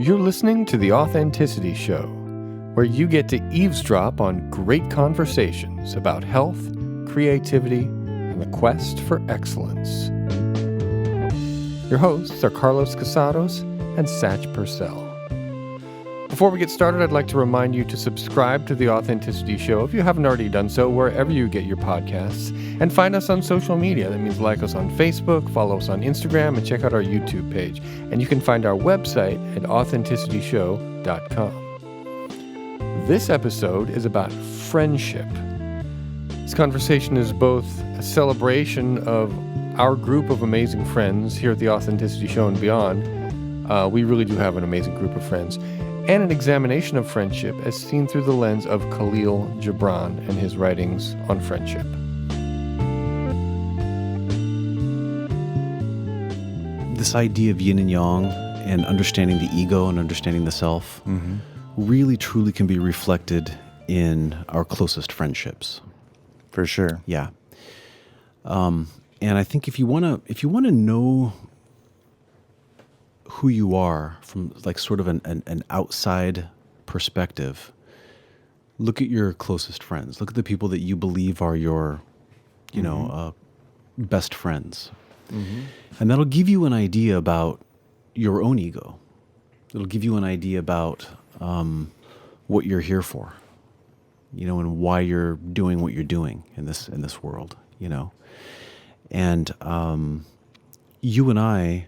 You're listening to The Authenticity Show, where you get to eavesdrop on great conversations about health, creativity, and the quest for excellence. Your hosts are Carlos Casados and Satch Purcell. Before we get started, I'd like to remind you to subscribe to The Authenticity Show if you haven't already done so, wherever you get your podcasts, and find us on social media. That means like us on Facebook, follow us on Instagram, and check out our YouTube page. And you can find our website at authenticityshow.com. This episode is about friendship. This conversation is both a celebration of our group of amazing friends here at The Authenticity Show and beyond. We really do have an amazing group of friends. And an examination of friendship as seen through the lens of Khalil Gibran and his writings on friendship. This idea of yin and yang and understanding the ego and understanding the self really truly can be reflected in our closest friendships. For sure. Yeah. And I think if you want to know who you are from like sort of an outside perspective, look at your closest friends. Look at the people that you believe are your, best friends. And that'll give you an idea about your own ego. It'll give you an idea about what you're here for, and why you're doing what you're doing in this world, And you and I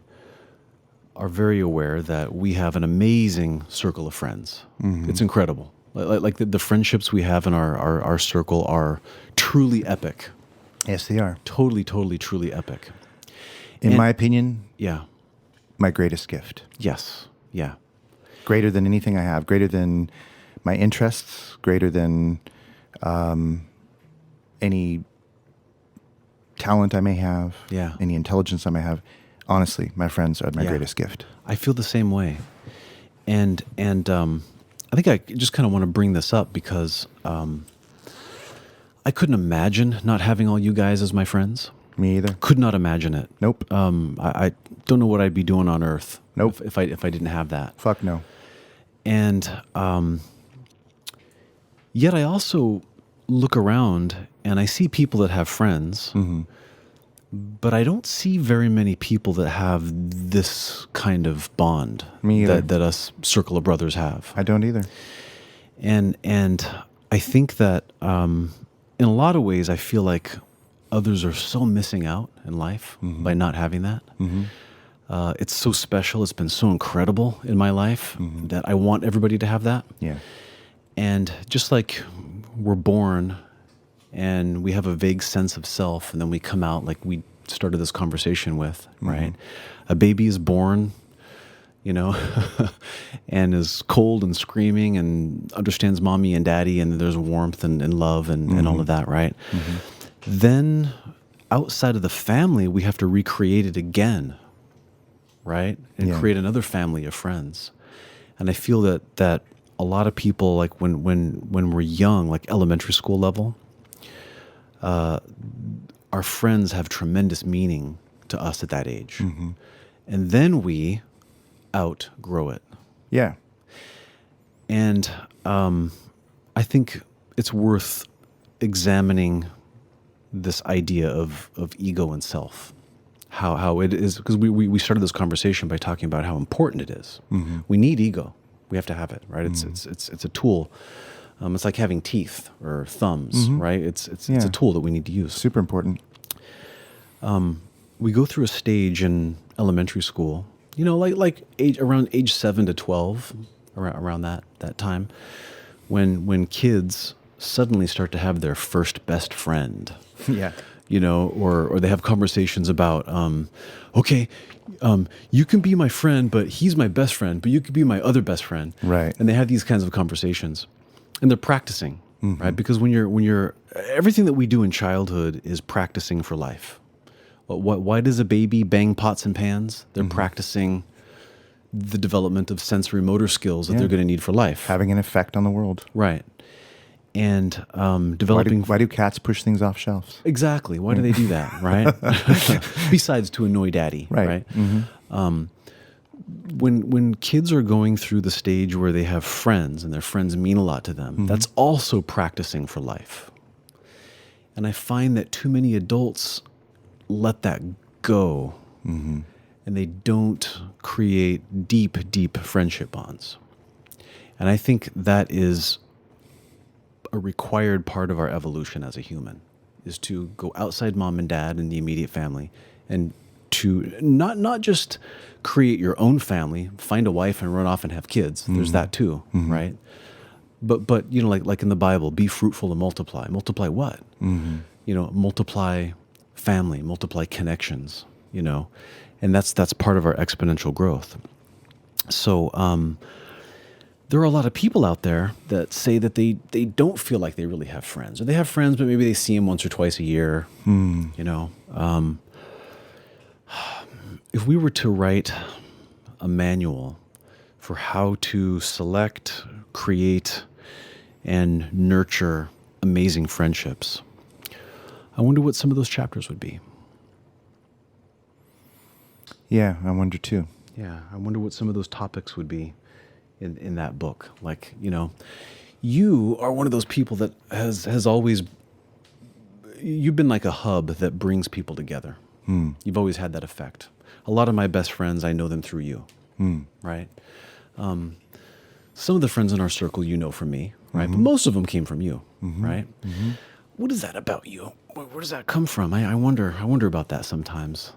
are very aware that we have an amazing circle of friends. It's incredible. Like the friendships we have in our circle are truly epic. Yes, they are. Totally, truly epic. In my opinion, yeah. My greatest gift. Yes, yeah. Greater than anything I have, greater than my interests, greater than any talent I may have, any intelligence I may have. Honestly, my friends are my greatest gift. I feel the same way. And I think I just kind of want to bring this up because I couldn't imagine not having all you guys as my friends. Me either. Could not imagine it. Nope. I don't know what I'd be doing on Earth. Nope. If I didn't have that. Fuck no. And yet I also look around and I see people that have friends. But I don't see very many people that have this kind of bond that us circle of brothers have. I don't either. And I think that in a lot of ways, I feel like others are so missing out in life by not having that. It's so special. It's been so incredible in my life that I want everybody to have that. Yeah. And just like we're born and we have a vague sense of self, and then we come out like we started this conversation with, right? A baby is born, and is cold and screaming and understands mommy and daddy, and there's warmth and love and all of that, right? Then outside of the family, we have to recreate it again, right? And create another family of friends. And I feel that a lot of people, like when we're young, like elementary school level, our friends have tremendous meaning to us at that age. And then we outgrow it. Yeah. And I think it's worth examining this idea of ego and self. How it is, because we started this conversation by talking about how important it is. We need ego. We have to have it, right? It's a tool. It's like having teeth or thumbs, right? It's a tool that we need to use. Super important. We go through a stage in elementary school, like around age 7 to 12, around that time, when kids suddenly start to have their first best friend. Yeah. Or they have conversations about, you can be my friend, but he's my best friend, but you could be my other best friend. Right. And they have these kinds of conversations. And they're practicing, right? Because when you're everything that we do in childhood is practicing for life. Why does a baby bang pots and pans? They're practicing the development of sensory motor skills that they're going to need for life. Having an effect on the world. Right. And developing... Why do cats push things off shelves? Exactly. Why do they do that, right? Besides to annoy daddy, right? when kids are going through the stage where they have friends and their friends mean a lot to them, that's also practicing for life. And I find that too many adults let that go, and they don't create deep, deep friendship bonds. And I think that is a required part of our evolution as a human, is to go outside mom and dad and the immediate family, and to not just create your own family, find a wife and run off and have kids. There's that too, right? But you know, like in the Bible, be fruitful and multiply. Multiply what? You know, multiply family, multiply connections, you know, and that's part of our exponential growth. So there are a lot of people out there that say that they don't feel like they really have friends, or they have friends, but maybe they see them once or twice a year, you know. If we were to write a manual for how to select, create, and nurture amazing friendships, I wonder what some of those chapters would be. Yeah, I wonder too. Yeah, I wonder what some of those topics would be in that book. Like, you know, you are one of those people that has always, you've been like a hub that brings people together. You've always had that effect. A lot of my best friends, I know them through you, right? Some of the friends in our circle you know from me, right? But most of them came from you, right? What is that about you? Where does that come from? I wonder about that sometimes.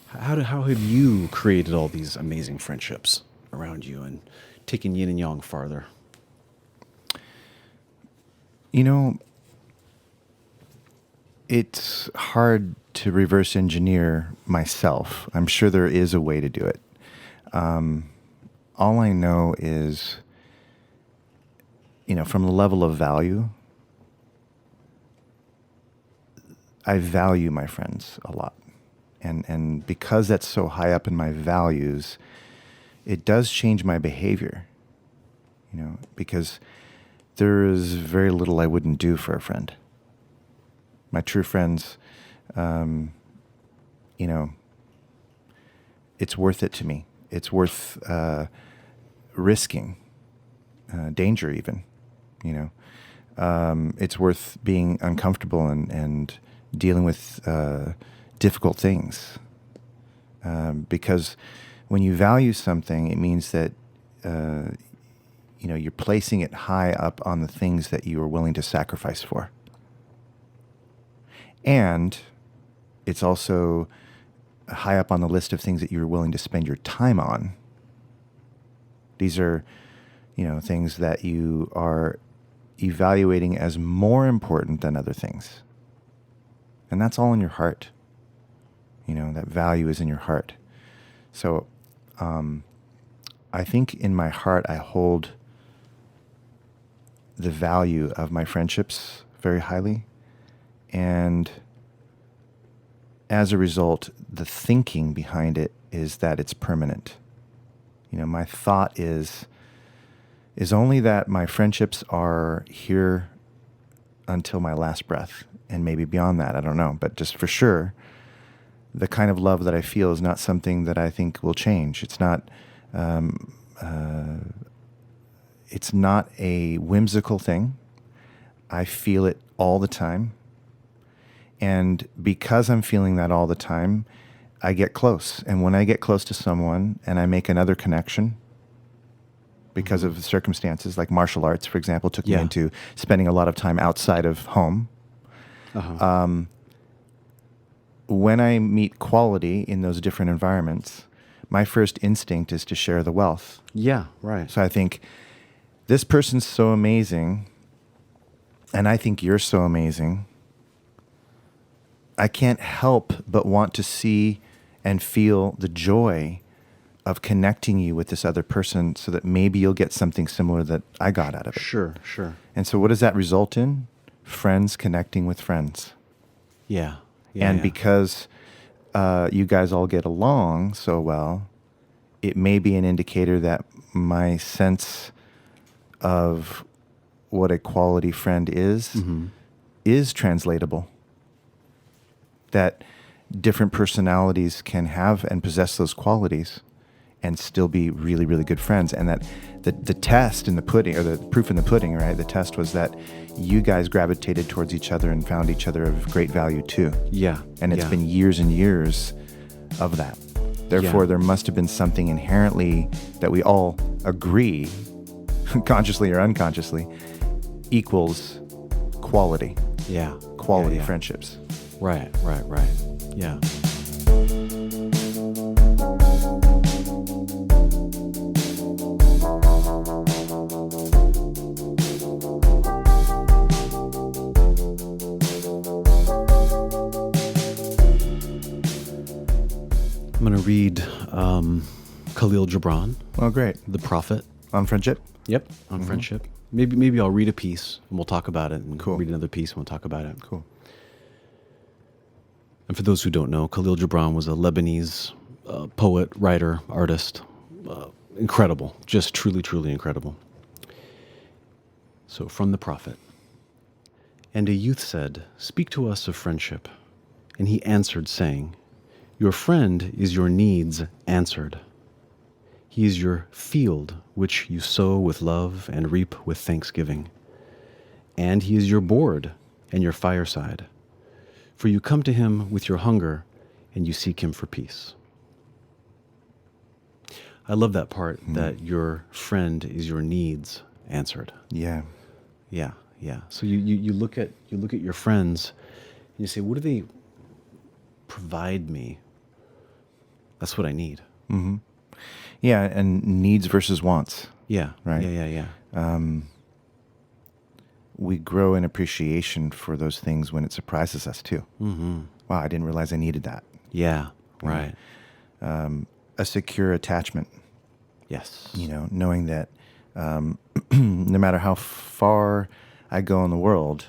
How have you created all these amazing friendships around you and taken yin and yang farther? You know, it's hard to reverse engineer myself. I'm sure there is a way to do it. All I know is, you know, from the level of value, I value my friends a lot. And because that's so high up in my values, it does change my behavior, you know, because there is very little I wouldn't do for a friend. My true friends, you know, it's worth it to me. It's worth risking, danger even, you know. It's worth being uncomfortable and dealing with difficult things. Because when you value something, it means that, you know, you're placing it high up on the things that you are willing to sacrifice for. And it's also high up on the list of things that you're willing to spend your time on. These are, you know, things that you are evaluating as more important than other things. And that's all in your heart. You know, that value is in your heart. So I think in my heart I hold the value of my friendships very highly. And as a result, the thinking behind it is that it's permanent. You know, my thought is only that my friendships are here until my last breath, and maybe beyond that, I don't know. But just for sure, the kind of love that I feel is not something that I think will change. It's not a whimsical thing. I feel it all the time. And because I'm feeling that all the time, I get close. And when I get close to someone and I make another connection because of the circumstances, like martial arts, for example, took me into spending a lot of time outside of home. When I meet quality in those different environments, my first instinct is to share the wealth. Yeah, right. So I think, this person's so amazing, and I think you're so amazing. I can't help but want to see and feel the joy of connecting you with this other person so that maybe you'll get something similar that I got out of it. Sure. And so what does that result in? Friends connecting with friends. Yeah. And because you guys all get along so well, it may be an indicator that my sense of what a quality friend is translatable. That different personalities can have and possess those qualities. and still be really, really good friends. And that the test in the pudding, or the proof in the pudding, right? The test was that you guys gravitated towards each other and found each other of great value too. Yeah. And it's been years and years of that. Therefore, there must have been something inherently that we all agree, consciously or unconsciously, equals quality. Yeah. Quality friendships. Right. Yeah. I'm going to read Khalil Gibran. Oh, great. The Prophet. On friendship? Yep, on friendship. Maybe I'll read a piece and we'll talk about it, and Cool. read another piece and we'll talk about it. Cool. And for those who don't know, Khalil Gibran was a Lebanese poet, writer, artist. Incredible. Just truly, truly incredible. So, from the Prophet. And a youth said, "Speak to us of friendship." And he answered, saying, "Your friend is your needs answered. He is your field, which you sow with love and reap with thanksgiving. And he is your board and your fireside. For you come to him with your hunger, and you seek him for peace." I love that part, that your friend is your needs answered. Yeah. Yeah. So you look at your friends, and you say, what do they provide me? That's what I need. Mm-hmm. Yeah, and needs versus wants. Yeah. Right. Yeah. We grow in appreciation for those things when it surprises us too. Mm-hmm. Wow, I didn't realize I needed that. Yeah. Right. A secure attachment. Yes. Knowing that no matter how far I go in the world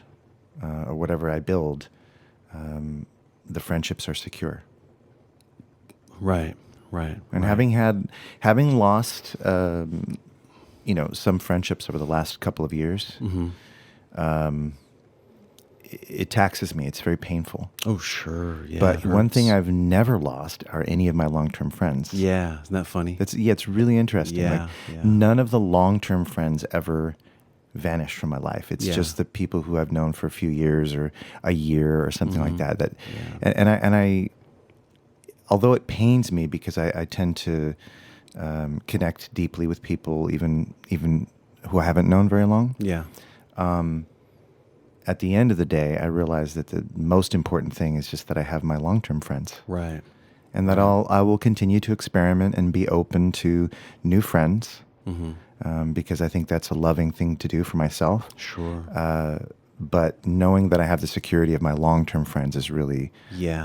or whatever I build, the friendships are secure. Right. And having lost, some friendships over the last couple of years, it taxes me. It's very painful. Oh, sure. Yeah. But one thing I've never lost are any of my long-term friends. Yeah. Isn't that funny? It's really interesting. Yeah. None of the long-term friends ever vanished from my life. It's just the people who I've known for a few years or a year or something like that. And I although it pains me because I tend to connect deeply with people, even who I haven't known very long. Yeah. At the end of the day, I realize that the most important thing is just that I have my long-term friends. Right. And that I will continue to experiment and be open to new friends, because I think that's a loving thing to do for myself. Sure. But knowing that I have the security of my long-term friends is really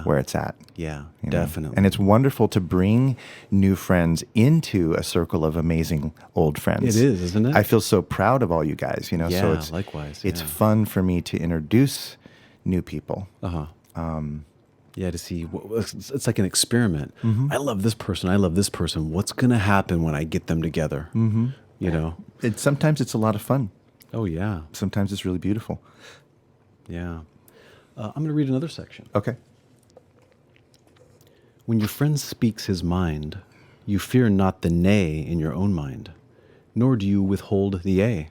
where it's at. Yeah, you know? definitely. And it's wonderful to bring new friends into a circle of amazing old friends. It is, isn't it? I feel so proud of all you guys, Yeah, so it's likewise. It's fun for me to introduce new people. Yeah, to see it's like an experiment. I love this person. I love this person. What's going to happen when I get them together? Sometimes it's a lot of fun. Oh yeah. Sometimes it's really beautiful. Yeah. I'm going to read another section. Okay. When your friend speaks his mind, you fear not the nay in your own mind, nor do you withhold the a.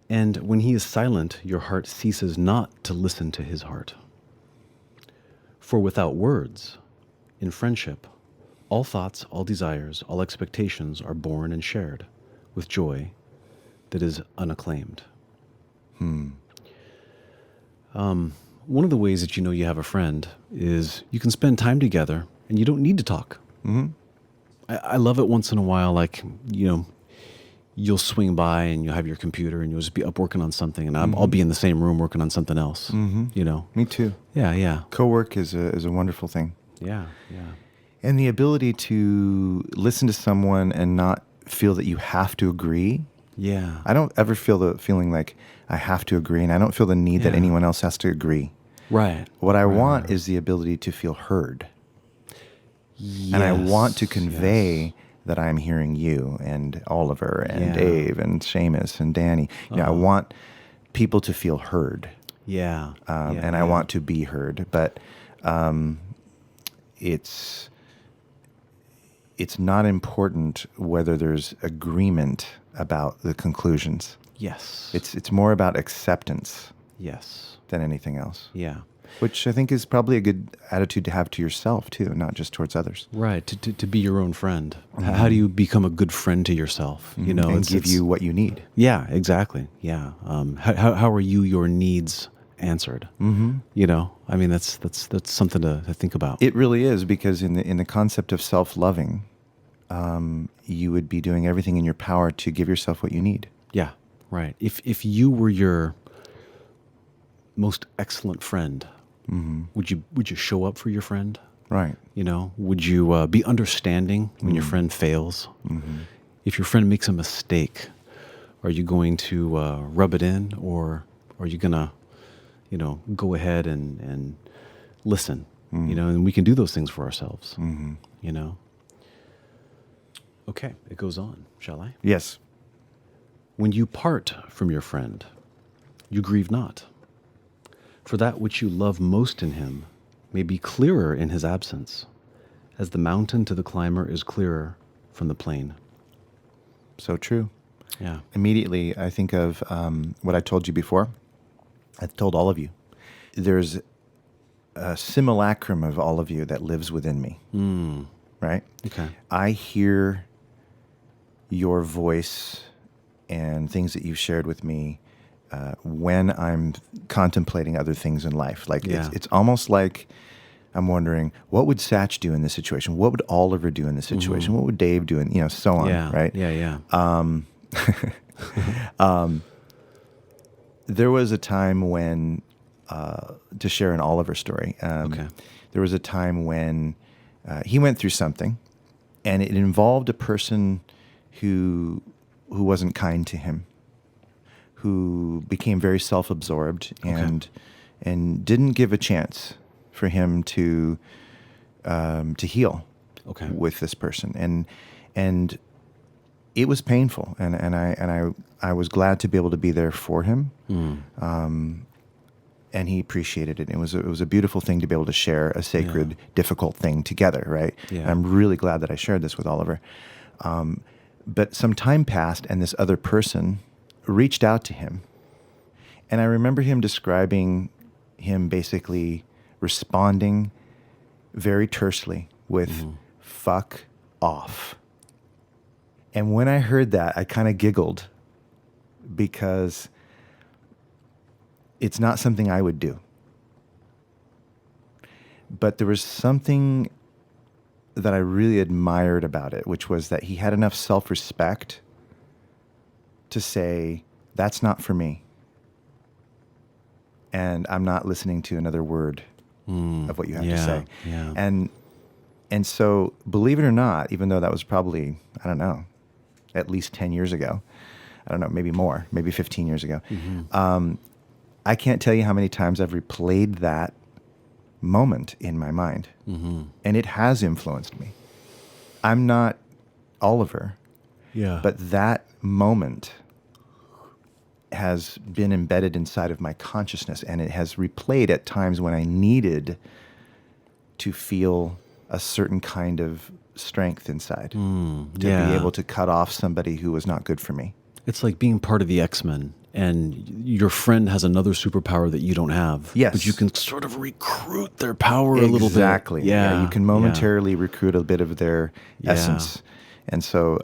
And when he is silent, your heart ceases not to listen to his heart. For without words, in friendship, all thoughts, all desires, all expectations are born and shared with joy that is unacclaimed. One of the ways that you know you have a friend is you can spend time together and you don't need to talk. I love it once in a while, like, you'll swing by and you'll have your computer and you'll just be up working on something, and I'll be in the same room working on something else. Me too. Yeah. Co-work is a wonderful thing. Yeah. And the ability to listen to someone and not feel that you have to agree. Yeah. I don't ever feel the feeling like I have to agree, and I don't feel the need that anyone else has to agree. Right. What I want is the ability to feel heard. Yes, and I want to convey that I'm hearing you and Oliver and Dave and Seamus and Danny. I want people to feel heard. Yeah. And I want to be heard. But it's it's not important whether there's agreement about the conclusions. Yes. It's more about acceptance Yes. than anything else. Yeah. Which I think is probably a good attitude to have to yourself too, not just towards others. Right. To be your own friend. How do you become a good friend to yourself? You know, And give you what you need. Yeah, exactly. Yeah. How are your needs answered? Mm-hmm. You know, I mean, that's something to think about. It really is, because in the concept of self-loving, you would be doing everything in your power to give yourself what you need. Yeah. Right. If you were your most excellent friend, would you show up for your friend? Right. You know, would you be understanding when your friend fails? If your friend makes a mistake, are you going to rub it in, or are you gonna, you know, go ahead and listen? You know, and we can do those things for ourselves. You know. Okay, it goes on. Shall I? Yes. When you part from your friend, you grieve not. For that which you love most in him may be clearer in his absence, as the mountain to the climber is clearer from the plain. So true. Yeah. Immediately, I think of what I told you before. I've told all of you. There's a simulacrum of all of you that lives within me. Right? Okay. I hear your voice and things that you've shared with me when I'm contemplating other things in life. Like it's almost like I'm wondering, what would Satch do in this situation? What would Oliver do in this situation? What would Dave do? And, you know, so on, right? Yeah. There was a time when, to share an Oliver story, there was a time when he went through something, and it involved a person who wasn't kind to him, who became very self-absorbed and didn't give a chance for him to heal with this person, and it was painful, and I was glad to be able to be there for him, and he appreciated it. It was a beautiful thing to be able to share a sacred, difficult thing together, right? Yeah. And I'm really glad that I shared this with Oliver. But some time passed, and this other person reached out to him. And I remember him describing him basically responding very tersely with, fuck off. And when I heard that, I kind of giggled, because it's not something I would do. But there was something that I really admired about it, which was that he had enough self-respect to say, that's not for me. And I'm not listening to another word of what you have to say. Yeah. And so, believe it or not, even though that was probably, I don't know, at least 10 years ago, I don't know, maybe more, maybe 15 years ago, I can't tell you how many times I've replayed that moment in my mind. And it has influenced me. I'm not Oliver, but that moment has been embedded inside of my consciousness, and it has replayed at times when I needed to feel a certain kind of strength inside to be able to cut off somebody who was not good for me. It's like being part of the X-Men, and your friend has another superpower that you don't have. Yes. But you can sort of recruit their power a little bit. Exactly. Yeah. You can momentarily recruit a bit of their essence. And so,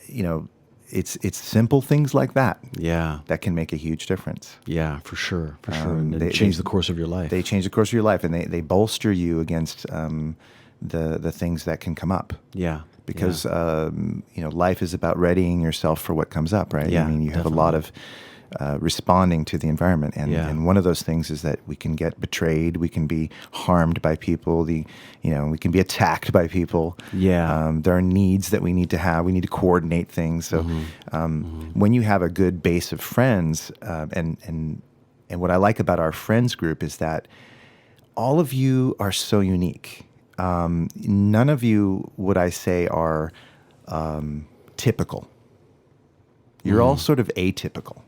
you know, it's simple things like that. That can make a huge difference. Yeah, for sure. And they change the course of your life. They change the course of your life, and they bolster you against the things that can come up. Because you know, life is about readying yourself for what comes up, right? I mean, you have a lot of responding to the environment, and one of those things is that we can get betrayed, we can be harmed by people, we can be attacked by people. There are needs that we need to have. We need to coordinate things. So when you have a good base of friends, and what I like about our friends group is that all of you are so unique. None of you, would I say, are typical. You're all sort of atypical.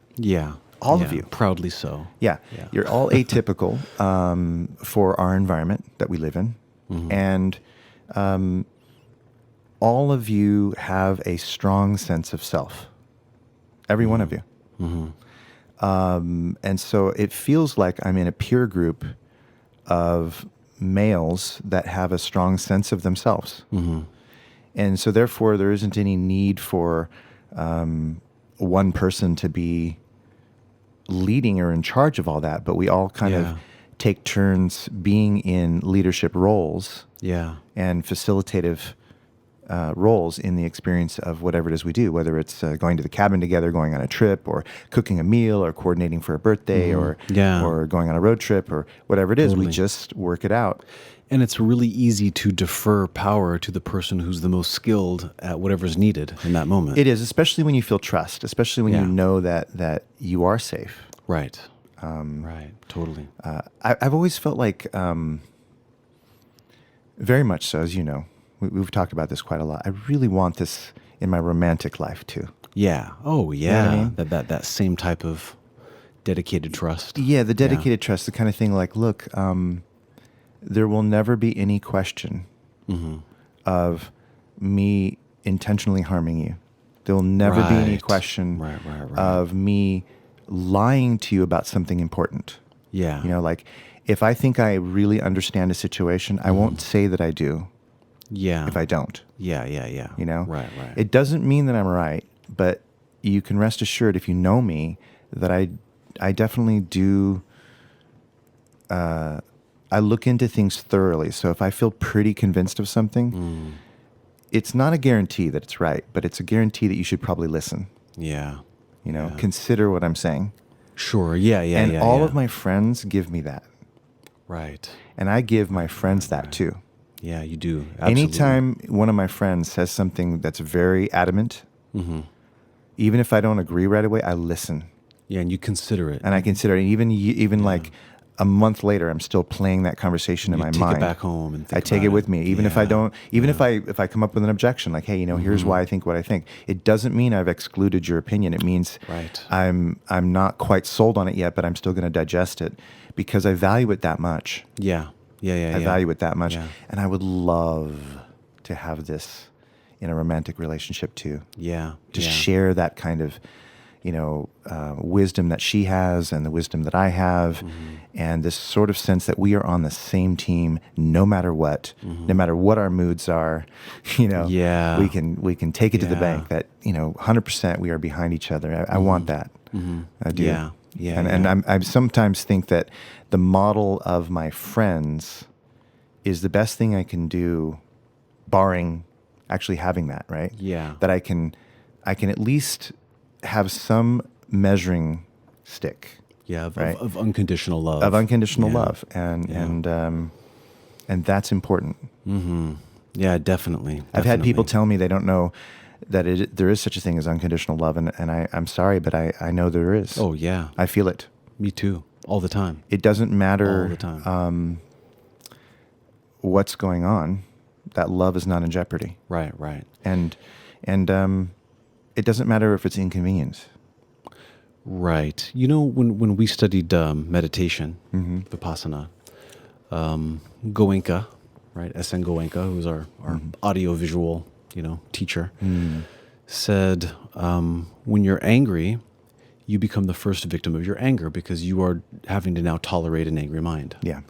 All of you. Proudly so. You're all atypical for our environment that we live in. And all of you have a strong sense of self. Every one of you. And so it feels like I'm in a peer group of males that have a strong sense of themselves. And so therefore there isn't any need for one person to be leading or in charge of all that, but we all kind of take turns being in leadership roles and facilitative roles in the experience of whatever it is we do, whether it's going to the cabin together, going on a trip, or cooking a meal, or coordinating for a birthday, or going on a road trip, or whatever it is. We just work it out. And it's really easy to defer power to the person who's the most skilled at whatever's needed in that moment. It is, especially when you feel trust, especially when you know that you are safe. Right. Right. Totally. I've always felt like, very much so, as you know, we've talked about this quite a lot. I really want this in my romantic life too. Yeah. Oh, yeah. You know what I mean? That same type of dedicated trust. Yeah, the dedicated trust, the kind of thing like, look, there will never be any question of me intentionally harming you. There will never be any question of me lying to you about something important. Yeah. You know, like if I think I really understand a situation, I won't say that I do. Yeah. If I don't. Yeah. You know? Right. It doesn't mean that I'm right, but you can rest assured if you know me that I definitely do I look into things thoroughly. So if I feel pretty convinced of something, it's not a guarantee that it's right, but it's a guarantee that you should probably listen. Yeah. You know, consider what I'm saying. Sure. Yeah. And all of my friends give me that. Right. And I give my friends that too. Yeah, you do. Absolutely. Anytime one of my friends says something that's very adamant, even if I don't agree right away, I listen. Yeah, and you consider it. And I consider it. Even like a month later, I'm still playing that conversation in my mind. Take it back home and think I take it with me, even if I don't. Even if I come up with an objection, like, hey, you know, here's why I think what I think. It doesn't mean I've excluded your opinion. It means I'm not quite sold on it yet, but I'm still going to digest it because I value it that much. Yeah. I value it that much, and I would love to have this in a romantic relationship too. Yeah. To share that kind of, you know, wisdom that she has and the wisdom that I have, and this sort of sense that we are on the same team no matter what, no matter what our moods are, you know, we can take it to the bank that, you know, 100% we are behind each other. I want that. I do. And I sometimes think that the model of my friends is the best thing I can do, barring actually having that, right? Yeah. That I can at least have some measuring stick. Yeah, of unconditional love. Of unconditional love. And that's important. Yeah, definitely. I've had people tell me they don't know that there is such a thing as unconditional love, and I'm sorry, but I know there is. Oh, yeah. I feel it. Me too. All the time. It doesn't matter all the time. What's going on. That love is not in jeopardy. Right. And it doesn't matter if it's inconvenient. Right. You know, when we studied meditation, Vipassana, Goenka, right? S.N. Goenka, who's our audio-visual, you know, teacher, said, when you're angry, you become the first victim of your anger because you are having to now tolerate an angry mind. Yeah.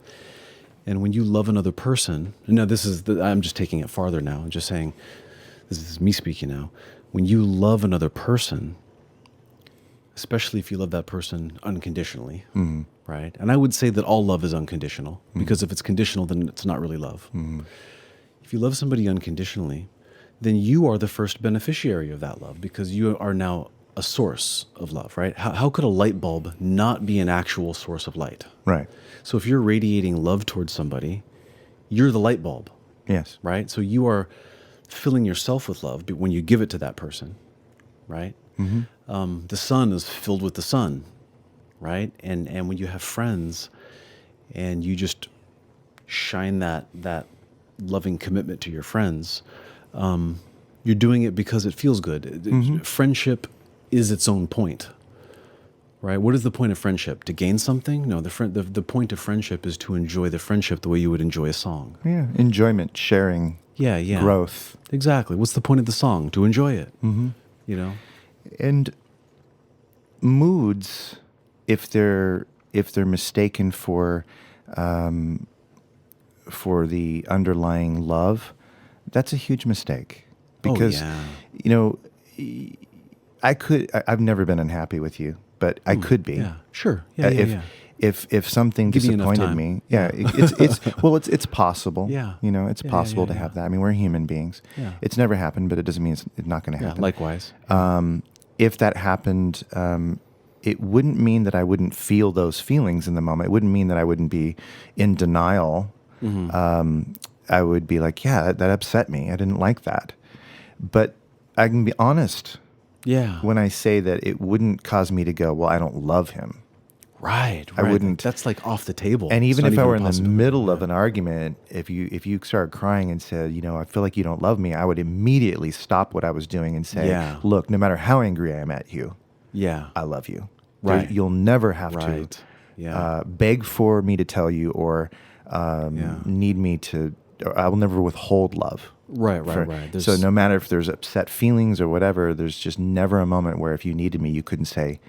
And when you love another person, now I'm just taking it farther now. I'm just saying, this is me speaking now. When you love another person, especially if you love that person unconditionally, right? And I would say that all love is unconditional because if it's conditional, then it's not really love. If you love somebody unconditionally, then you are the first beneficiary of that love because you are now a source of love, right? How could a light bulb not be an actual source of light? Right. So if you're radiating love towards somebody, you're the light bulb. Yes. Right? So you are filling yourself with love when you give it to that person, right? The sun is filled with the sun, right? And when you have friends and you just shine that loving commitment to your friends, you're doing it because it feels good. Friendship is its own point, right? What is the point of friendship? To gain something? No, the point of friendship is to enjoy the friendship the way you would enjoy a song. Yeah, enjoyment, sharing, Yeah. growth. Exactly. What's the point of the song? To enjoy it. Mm-hmm. You know? And moods, if they're mistaken for the underlying love, that's a huge mistake. Because, you know, I've never been unhappy with you, but I could be. Yeah, sure. Yeah. If something Give you enough disappointed time. me, it's possible. Yeah. You know, it's possible to have that. I mean, we're human beings. Yeah. It's never happened, but it doesn't mean it's not going to happen. Likewise. If that happened, it wouldn't mean that I wouldn't feel those feelings in the moment. It wouldn't mean that I wouldn't be in denial. Mm-hmm. I would be like, yeah, that upset me. I didn't like that. But I can be honest. Yeah. When I say that it wouldn't cause me to go, well, I don't love him. Right. I wouldn't. That's like off the table. And even It's if not I were in the possible. middle of an argument, if you started crying and said, you know, I feel like you don't love me, I would immediately stop what I was doing and say, look, no matter how angry I am at you, I love you. Right. You'll never have to beg for me to tell you or need me to, or I will never withhold love. Right. So no matter if there's upset feelings or whatever, there's just never a moment where if you needed me, you couldn't say,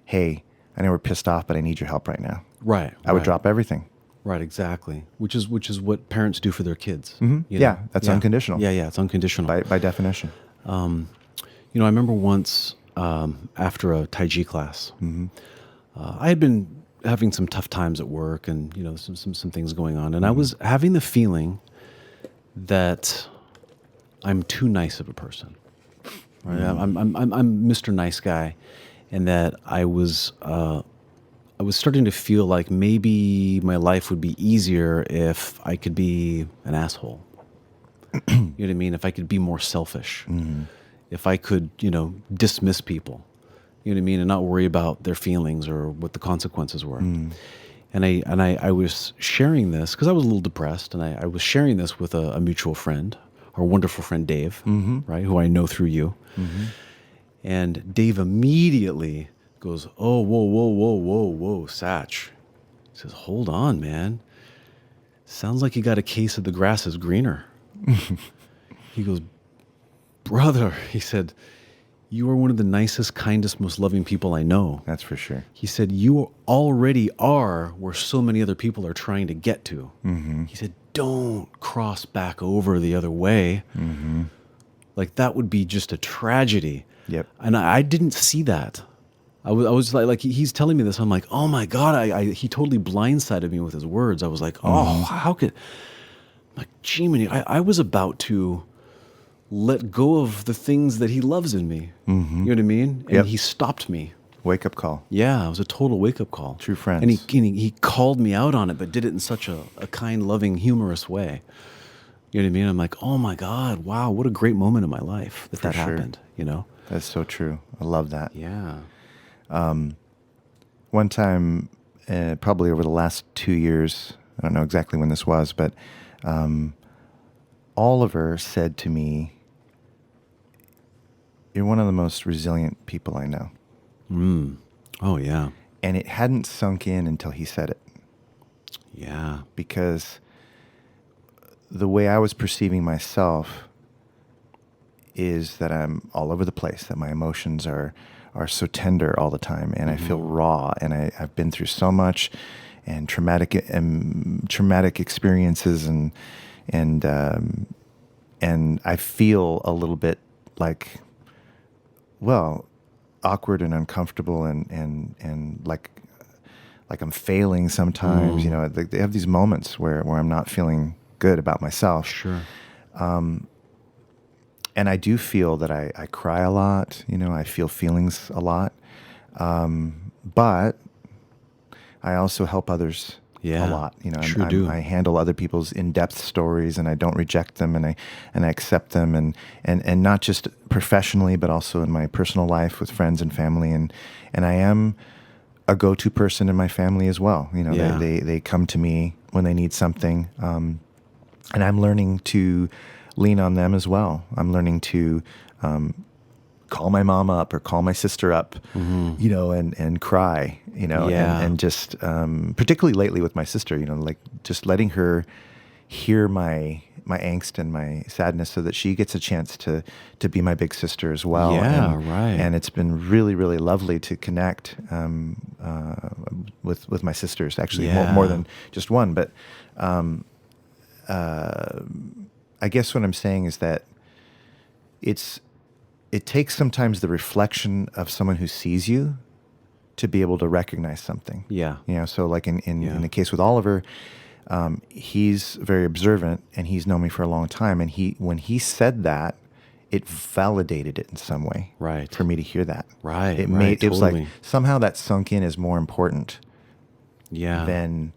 hey, I know we're pissed off, but I need your help right now. Right. I would drop everything. Right, exactly. Which is what parents do for their kids. Mm-hmm. Yeah, that's unconditional. Yeah, it's unconditional. By definition. You know, I remember once after a Tai Chi class, I had been having some tough times at work and, you know, some things going on. And I was having the feeling that I'm too nice of a person. Right? I'm Mr. Nice Guy. And that I was starting to feel like maybe my life would be easier if I could be an asshole. You know what I mean? If I could be more selfish. If I could, you know, dismiss people. You know what I mean? And not worry about their feelings or what the consequences were. And I was sharing this because I was a little depressed, and I was sharing this with a mutual friend, our wonderful friend Dave, right, who I know through you. And Dave immediately goes, oh, whoa, Satch. He says, hold on, man. Sounds like you got a case of the grass is greener. He goes, brother, he said, you are one of the nicest, kindest, most loving people I know. That's for sure. He said, you already are where so many other people are trying to get to. He said, don't cross back over the other way. Like that would be just a tragedy. Yep. And I didn't see that. I was like he's telling me this. I'm like, oh my God, he totally blindsided me with his words. I was like, oh, how could, like, gee, I was about to let go of the things that he loves in me. You know what I mean? And he stopped me. Wake up call. Yeah, it was a total wake up call. True friends. And he called me out on it, but did it in such a kind, loving, humorous way. You know what I mean? I'm like, oh my God, wow, what a great moment in my life that happened, you know? That's so true. I love that. Yeah. One time, probably over the last 2 years, I don't know exactly when this was, but Oliver said to me, you're one of the most resilient people I know. Oh, yeah. And it hadn't sunk in until he said it. Yeah. Because the way I was perceiving myself is that I'm all over the place, that my emotions are so tender all the time, and I feel raw, and I've been through so much, and traumatic experiences, and I feel a little bit like, well, awkward and uncomfortable, and like I'm failing sometimes. You know, they have these moments where I'm not feeling good about myself. Sure. And I do feel that I cry a lot, you know, I feel feelings a lot. But I also help others a lot. You know, I handle other people's in-depth stories, and I don't reject them, and I accept them, and not just professionally, but also in my personal life with friends and family. And I am a go-to person in my family as well. You know, they come to me when they need something. And I'm learning to lean on them as well. I'm learning to call my mom up or call my sister up, you know, and cry, you know, and just particularly lately with my sister, you know, like just letting her hear my angst and my sadness, so that she gets a chance to be my big sister as well. Yeah, and, right. And it's been really, really lovely to connect with my sisters, actually, more than just one. But I guess what I'm saying is that it takes sometimes the reflection of someone who sees you to be able to recognize something. Yeah. You know, so like in the case with Oliver, he's very observant, and he's known me for a long time. And when he said that, it validated it in some way. Right. For me to hear that. Right. It was like Totally. somehow that sunk in as more important. Yeah. Than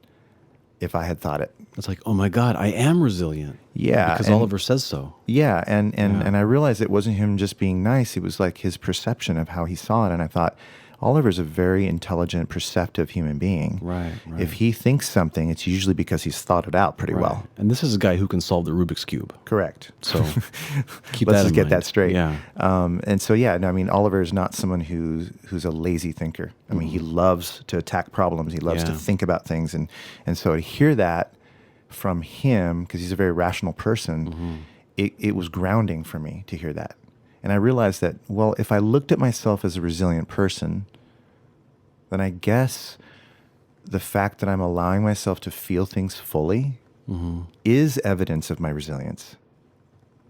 if I had thought it. It's like, oh my God, I am resilient. Yeah. Because Oliver says so. Yeah. And I realized it wasn't him just being nice. It was like his perception of how he saw it. And I thought, Oliver's a very intelligent, perceptive human being. Right. If he thinks something, it's usually because he's thought it out pretty well. And this is a guy who can solve the Rubik's Cube. Correct. So keep Let's that just in get mind. that straight. Yeah. And so, no, I mean, Oliver is not someone who's a lazy thinker. I mean, he loves to attack problems. He loves to think about things. And so to hear that from him, because he's a very rational person, it was grounding for me to hear that. And I realized that, well, if I looked at myself as a resilient person, then I guess the fact that I'm allowing myself to feel things fully is evidence of my resilience.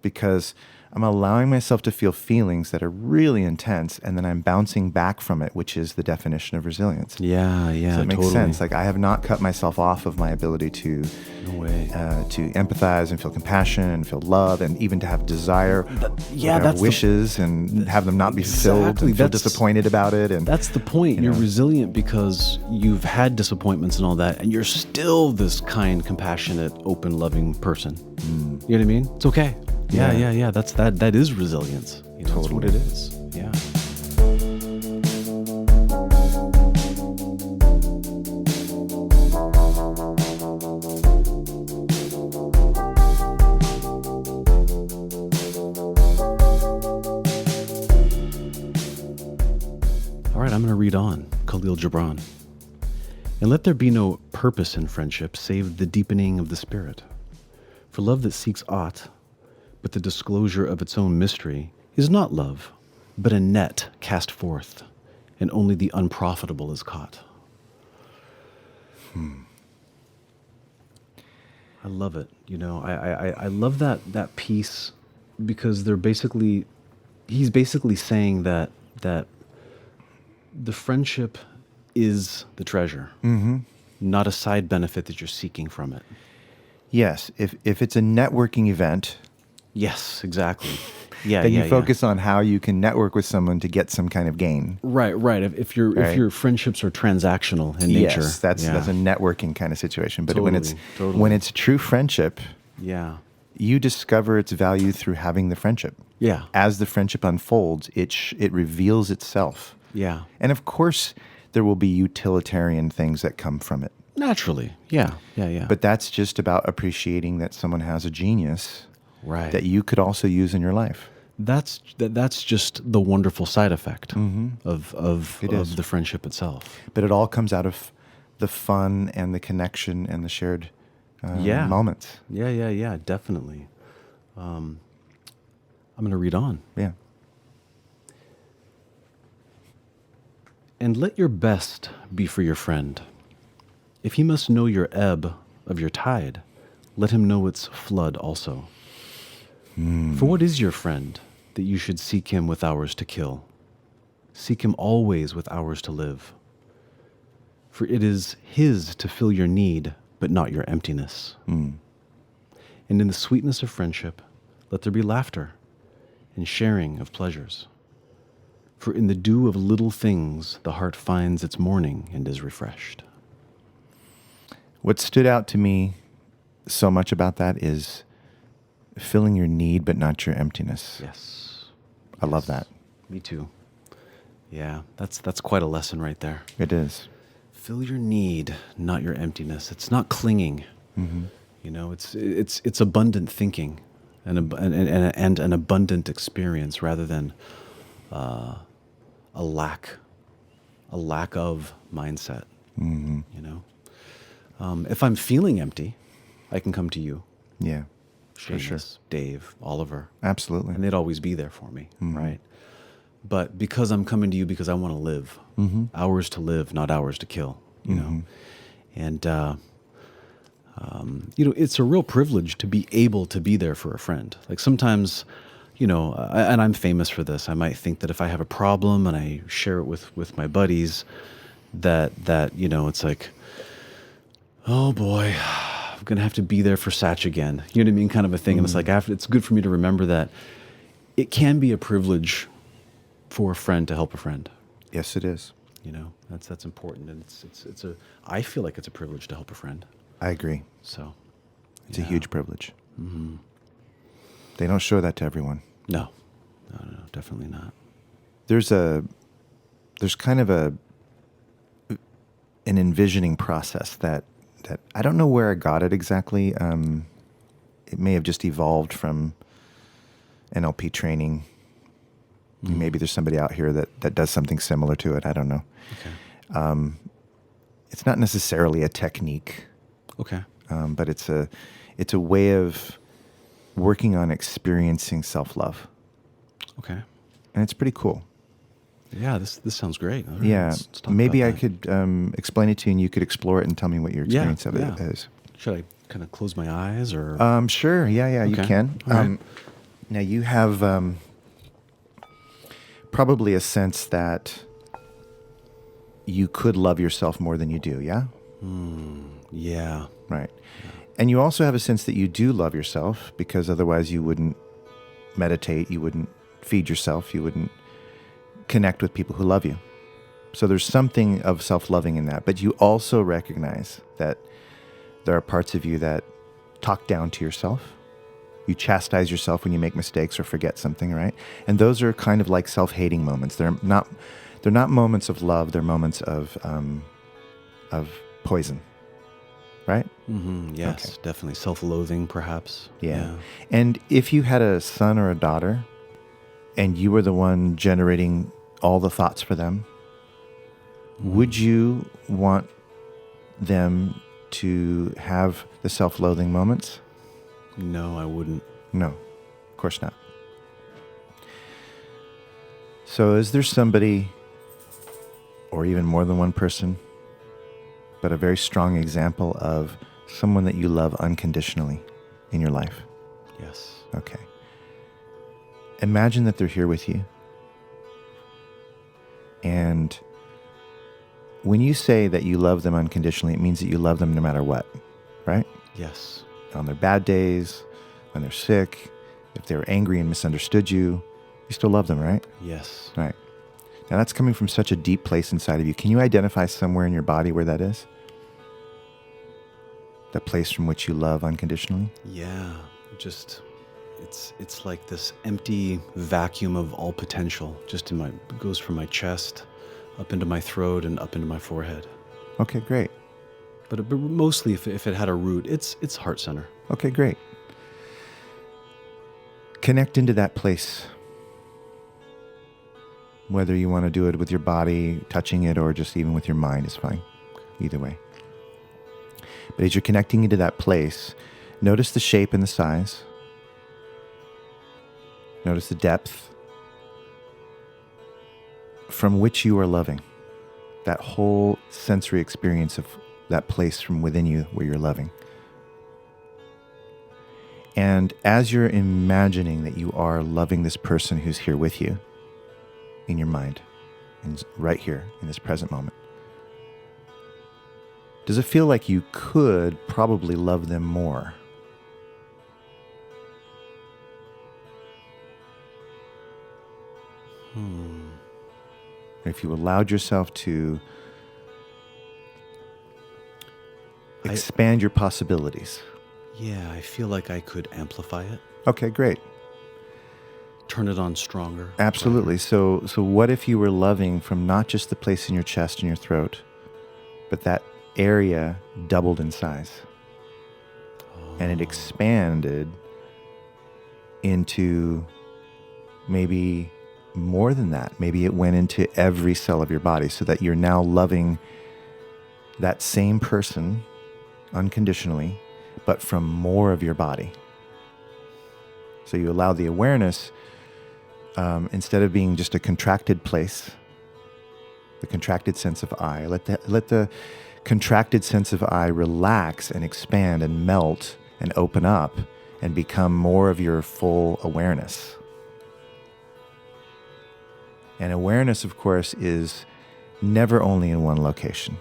Because I'm allowing myself to feel feelings that are really intense, and then I'm bouncing back from it, which is the definition of resilience. Yeah, So it makes totally. sense. Like, I have not cut myself off of my ability to No way. to empathize and feel compassion and feel love, and even to have desire, that's wishes, and have them not be fulfilled, Exactly. and feel That's- disappointed about it. And That's the point. you You're know. resilient because you've had disappointments and all that, and you're still this kind, compassionate, open, loving person. You know what I mean? It's okay. Yeah. That is resilience. You know, That's what it is. Yeah. All right, I'm going to read on. Khalil Gibran. And let there be no purpose in friendship save the deepening of the spirit. For love that seeks aught but the disclosure of its own mystery is not love, but a net cast forth, and only the unprofitable is caught. I love it. You know, I love that piece, because he's basically saying that the friendship is the treasure, not a side benefit that you're seeking from it. yes, if it's a networking event, Yes, exactly. Yeah, then yeah, you focus on how you can network with someone to get some kind of gain. Right. If your friendships are transactional in nature, Yes, that's a networking kind of situation. But Totally. when it's true friendship, yeah, you discover its value through having the friendship. yeah, As the friendship unfolds, it reveals itself. yeah. And of course, there will be utilitarian things that come from it. Naturally, yeah. But that's just about appreciating that someone has a genius right. that you could also use in your life. That's just the wonderful side effect of is. the friendship itself. But it all comes out of the fun and the connection and the shared moments. Yeah, definitely. I'm going to read on. Yeah. And let your best be for your friend. If he must know your ebb of your tide, let him know its flood also. For what is your friend, that you should seek him with hours to kill? Seek him always with hours to live. For it is his to fill your need, but not your emptiness. And in the sweetness of friendship, let there be laughter and sharing of pleasures. For in the dew of little things, the heart finds its morning and is refreshed. What stood out to me so much about that is filling your need, but not your emptiness. Yes. I love that. Me too. Yeah, that's quite a lesson right there. It is. Fill your need, not your emptiness. It's not clinging. You know, it's abundant thinking and an abundant experience rather than a lack of mindset. You know, if I'm feeling empty, I can come to you. Yeah, for Seamus, sure. Dave, Oliver. Absolutely. And they'd always be there for me, Mhm. right? But because I'm coming to you because I want to live, hours to live, not hours to kill, you know? And, it's a real privilege to be able to be there for a friend. Like sometimes, and I'm famous for this. I might think that if I have a problem and I share it with my buddies, that it's like, oh boy, I'm going to have to be there for Satch again. You know what I mean? Kind of a thing. And it's like, it's good for me to remember that it can be a privilege for a friend to help a friend. Yes, it is. That's important. And I feel like it's a privilege to help a friend. I agree. So It's a huge privilege. They don't show that to everyone. No, definitely not. There's kind of an envisioning process that I don't know where I got it exactly. It may have just evolved from NLP training. Maybe there's somebody out here that does something similar to it. I don't know. Okay. It's not necessarily a technique. Okay. But it's a way of working on experiencing self-love. Okay. And it's pretty cool. Yeah, this sounds great. All right, Yeah. let's talk Maybe about I could explain it to you and you could explore it and tell me what your experience of it yeah. is. Should I kind of close my eyes or? Sure. Yeah, you Okay. can. All right. Now you have probably a sense that you could love yourself more than you do, yeah? Yeah. Right. And you also have a sense that you do love yourself because otherwise you wouldn't meditate, you wouldn't feed yourself, you wouldn't connect with people who love you. So there's something of self-loving in that. But you also recognize that there are parts of you that talk down to yourself. You chastise yourself when you make mistakes or forget something, right? And those are kind of like self-hating moments. They're not moments of love. They're moments of poison, right? Yes, Okay. definitely. Self-loathing, perhaps. Yeah. And if you had a son or a daughter and you were the one generating all the thoughts for them, would you want them to have the self-loathing moments? No, I wouldn't. No, of course not. So is there somebody, or even more than one person, but a very strong example of someone that you love unconditionally in your life? Yes. Okay. Imagine that they're here with you. And when you say that you love them unconditionally, it means that you love them no matter what, right? Yes. On their bad days, when they're sick, if they were angry and misunderstood you, you still love them, right? Yes. Right. Now that's coming from such a deep place inside of you. Can you identify somewhere in your body where that is? That place from which you love unconditionally? Yeah. It's like this empty vacuum of all potential. Just goes from my chest up into my throat and up into my forehead. Okay, great. But mostly, if it had a root, it's heart center. Okay, great. Connect into that place. Whether you want to do it with your body, touching it, or just even with your mind is fine. Either way. But as you're connecting into that place, notice the shape and the size. Notice the depth from which you are loving. That whole sensory experience of that place from within you where you're loving. And as you're imagining that you are loving this person who's here with you in your mind, and right here in this present moment, does it feel like you could probably love them more? If you allowed yourself to expand your possibilities. Yeah, I feel like I could amplify it. Okay, great. Turn it on stronger. Absolutely. So what if you were loving from not just the place in your chest and your throat, but that area doubled in size? And it expanded into maybe more than that. Maybe it went into every cell of your body so that you're now loving that same person unconditionally, but from more of your body. So you allow the awareness, instead of being just a contracted place, the contracted sense of I, let the contracted sense of I relax and expand and melt and open up and become more of your full awareness. And awareness, of course, is never only in one location.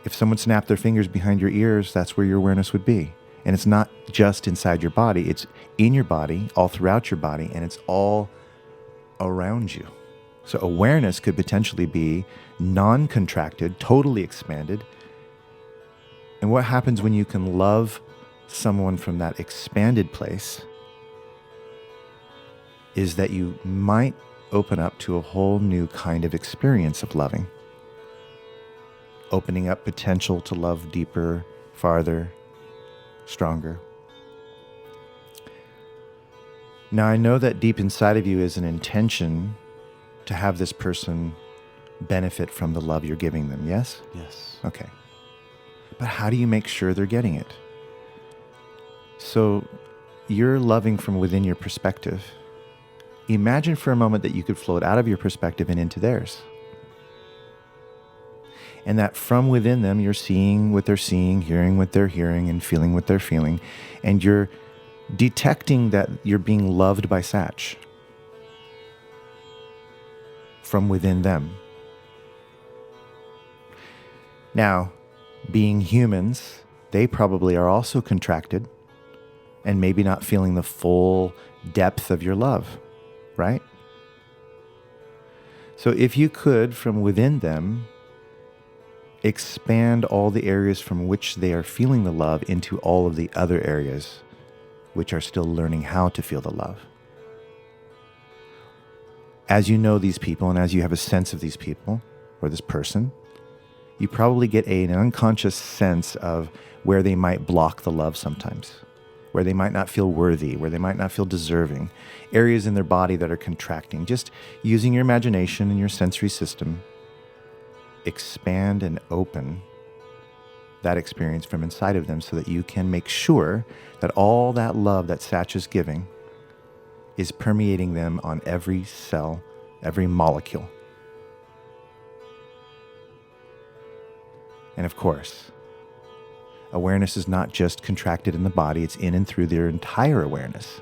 If someone snapped their fingers behind your ears, that's where your awareness would be. And it's not just inside your body, it's in your body, all throughout your body, and it's all around you. So awareness could potentially be non-contracted, totally expanded. And what happens when you can love someone from that expanded place is that you might open up to a whole new kind of experience of loving. Opening up potential to love deeper, farther, stronger. Now, I know that deep inside of you is an intention to have this person benefit from the love you're giving them, yes? Yes. Okay. But how do you make sure they're getting it? So you're loving from within your perspective. Imagine for a moment that you could float out of your perspective and into theirs. And that from within them, you're seeing what they're seeing, hearing what they're hearing, and feeling what they're feeling. And you're detecting that you're being loved by Satch from within them. Now, being humans, they probably are also contracted and maybe not feeling the full depth of your love, right? So if you could, from within them, expand all the areas from which they are feeling the love into all of the other areas which are still learning how to feel the love. As you know these people and as you have a sense of these people or this person, you probably get an unconscious sense of where they might block the love sometimes, where they might not feel worthy, where they might not feel deserving, areas in their body that are contracting. Just using your imagination and your sensory system, expand and open that experience from inside of them so that you can make sure that all that love that Satch is giving is permeating them on every cell, every molecule. And of course, awareness is not just contracted in the body, it's in and through their entire awareness.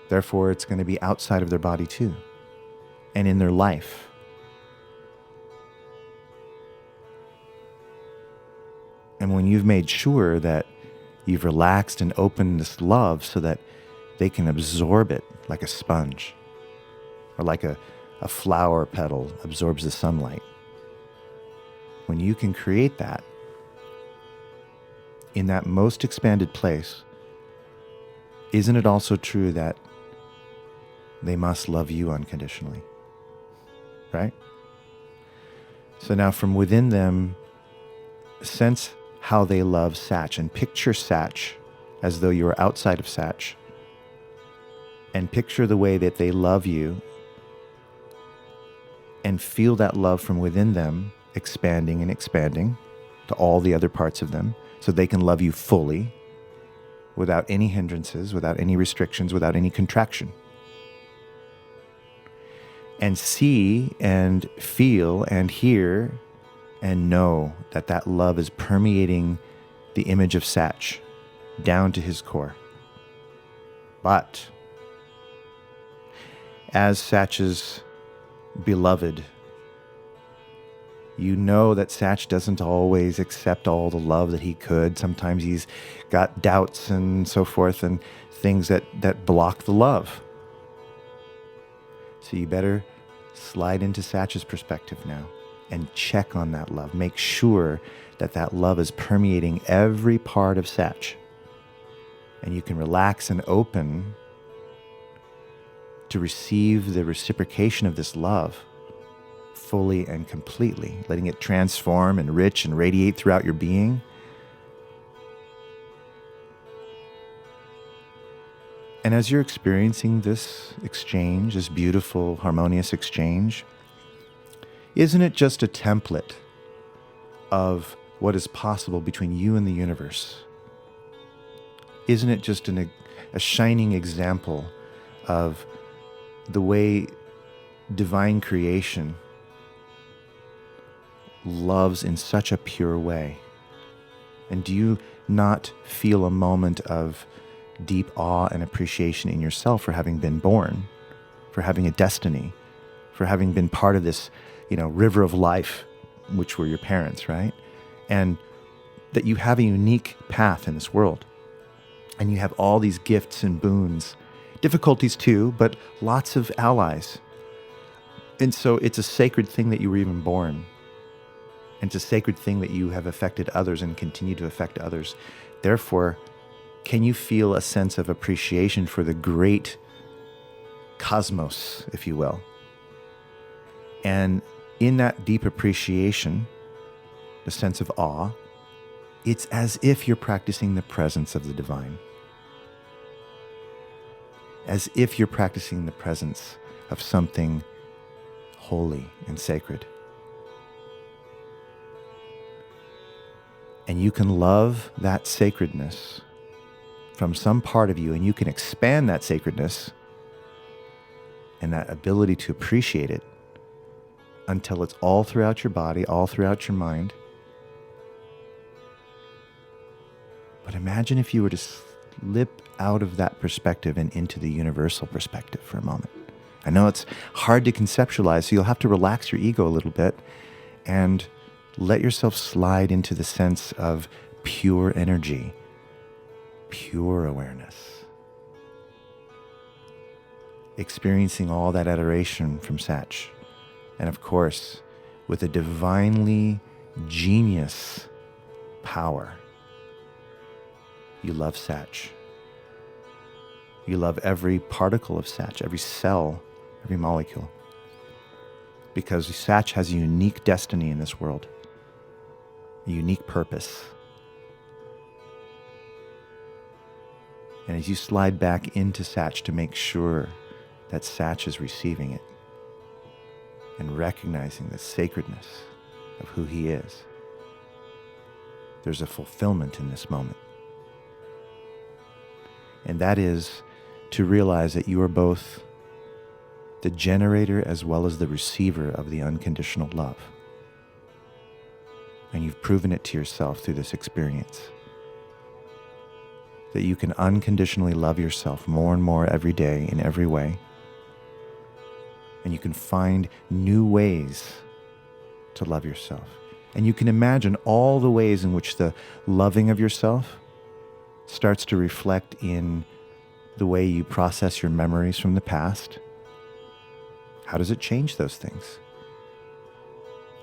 Therefore, it's going to be outside of their body too, and in their life. And when you've made sure that you've relaxed and opened this love so that they can absorb it like a sponge, or like a flower petal absorbs the sunlight, when you can create that in that most expanded place, isn't it also true that they must love you unconditionally? Right? So now from within them, sense how they love Satch and picture Satch as though you were outside of Satch, and picture the way that they love you and feel that love from within them expanding and expanding to all the other parts of them so they can love you fully without any hindrances, without any restrictions, without any contraction. And see and feel and hear and know that that love is permeating the image of Satch down to his core. But as Satch's beloved, you know that Satch doesn't always accept all the love that he could. Sometimes he's got doubts and so forth and things that block the love. So you better slide into Satch's perspective now and check on that love. Make sure that that love is permeating every part of Satch. And you can relax and open to receive the reciprocation of this love fully and completely, letting it transform, enrich, and radiate throughout your being. And as you're experiencing this exchange, this beautiful, harmonious exchange, isn't it just a template of what is possible between you and the universe, isn't it just a shining example of the way divine creation loves in such a pure way? And do you not feel a moment of deep awe and appreciation in yourself for having been born, for having a destiny, for having been part of this, river of life, which were your parents, right? And that you have a unique path in this world. And you have all these gifts and boons, difficulties too, but lots of allies. And so it's a sacred thing that you were even born. And it's a sacred thing that you have affected others and continue to affect others. Therefore, can you feel a sense of appreciation for the great cosmos, if you will? And in that deep appreciation, the sense of awe, it's as if you're practicing the presence of the divine. As if you're practicing the presence of something holy and sacred. And you can love that sacredness from some part of you, and you can expand that sacredness and that ability to appreciate it until it's all throughout your body, all throughout your mind. But imagine if you were to slip out of that perspective and into the universal perspective for a moment. I know it's hard to conceptualize, so you'll have to relax your ego a little bit and let yourself slide into the sense of pure energy, pure awareness. Experiencing all that adoration from Satch. And of course, with a divinely genius power, you love Satch. You love every particle of Satch, every cell, every molecule. Because Satch has a unique destiny in this world, a unique purpose. And as you slide back into Satch to make sure that Satch is receiving it and recognizing the sacredness of who he is, there's a fulfillment in this moment. And that is to realize that you are both the generator as well as the receiver of the unconditional love. And you've proven it to yourself through this experience. That you can unconditionally love yourself more and more every day in every way. And you can find new ways to love yourself. And you can imagine all the ways in which the loving of yourself starts to reflect in the way you process your memories from the past. How does it change those things?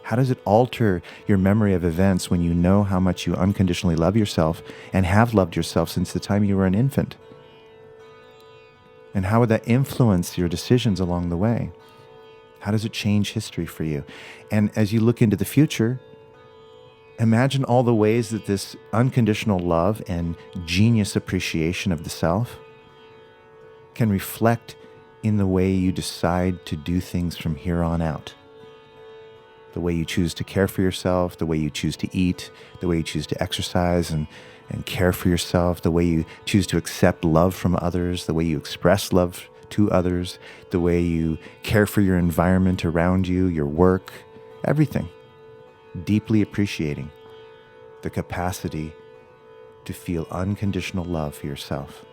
How does it alter your memory of events when you know how much you unconditionally love yourself and have loved yourself since the time you were an infant? And how would that influence your decisions along the way? How does it change history for you? And as you look into the future, imagine all the ways that this unconditional love and genius appreciation of the self can reflect in the way you decide to do things from here on out. The way you choose to care for yourself, the way you choose to eat, the way you choose to exercise and care for yourself, the way you choose to accept love from others, the way you express love to others, the way you care for your environment around you, your work, everything. Deeply appreciating the capacity to feel unconditional love for yourself.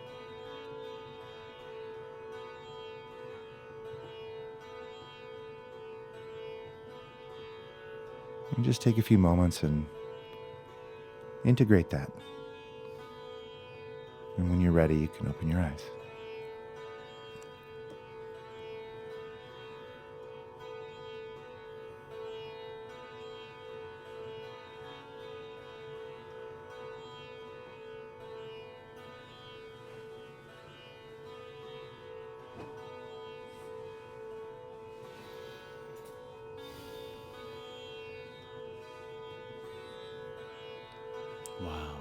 And just take a few moments and integrate that. And when you're ready, you can open your eyes. Wow.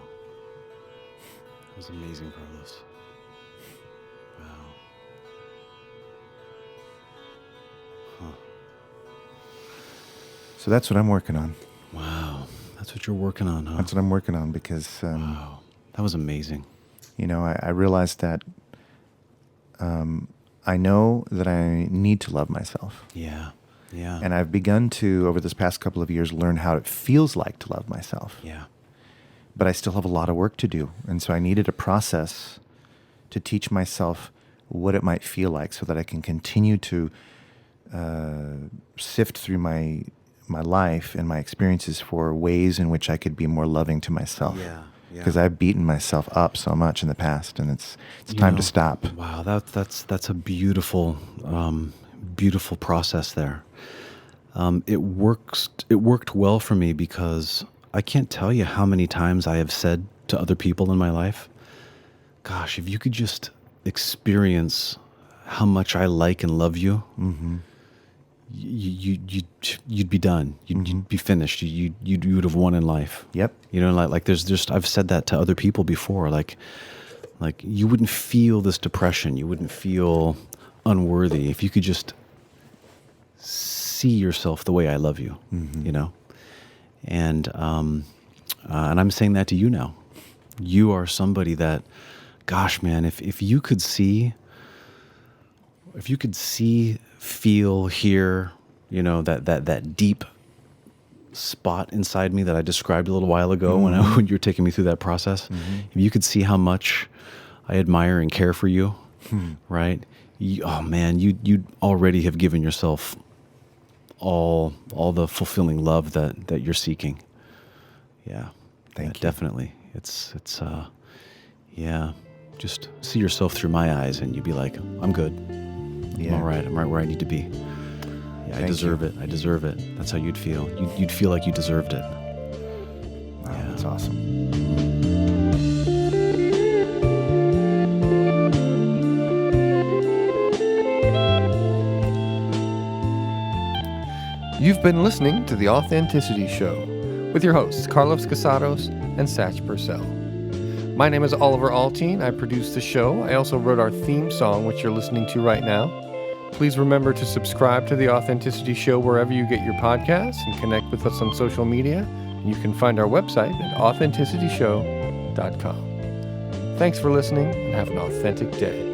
That was amazing, Carlos. Wow. So that's what I'm working on. Wow. That's That's what you're working on, huh? That's what I'm working on because, Wow. That was amazing. I realized that I know that I need to love myself. Yeah. Yeah. And I've begun to, over this past couple of years, learn how it feels like to love myself. Yeah. But I still have a lot of work to do. And so I needed a process to teach myself what it might feel like so that I can continue to sift through my life and my experiences for ways in which I could be more loving to myself. Yeah. Because I've beaten myself up so much in the past, and it's time to stop. Wow, that's a beautiful beautiful process there. It worked well for me because I can't tell you how many times I have said to other people in my life, gosh, if you could just experience how much I like and love you, you'd be done. You'd be finished. You would have won in life. Yep. Like there's just, I've said that to other people before, like you wouldn't feel this depression. You wouldn't feel unworthy if you could just see yourself the way I love you, And I'm saying that to you now. You are somebody that, gosh, man, if you could see, feel, hear, that deep spot inside me that I described a little while ago when you were taking me through that process, if you could see how much I admire and care for you, right? You'd already have given yourself all the fulfilling love that you're seeking. Yeah. Thank you. Definitely. It's just see yourself through my eyes and you'd be like, I'm good. Yeah. I'm all right. I'm right where I need to be. Yeah, I deserve it. I deserve it. That's how you'd feel. You'd feel like you deserved it. Wow, that's awesome. You've been listening to The Authenticity Show with your hosts, Carlos Casados and Satch Purcell. My name is Oliver Althoen. I produce the show. I also wrote our theme song, which you're listening to right now. Please remember to subscribe to The Authenticity Show wherever you get your podcasts and connect with us on social media. You can find our website at authenticityshow.com. Thanks for listening and have an authentic day.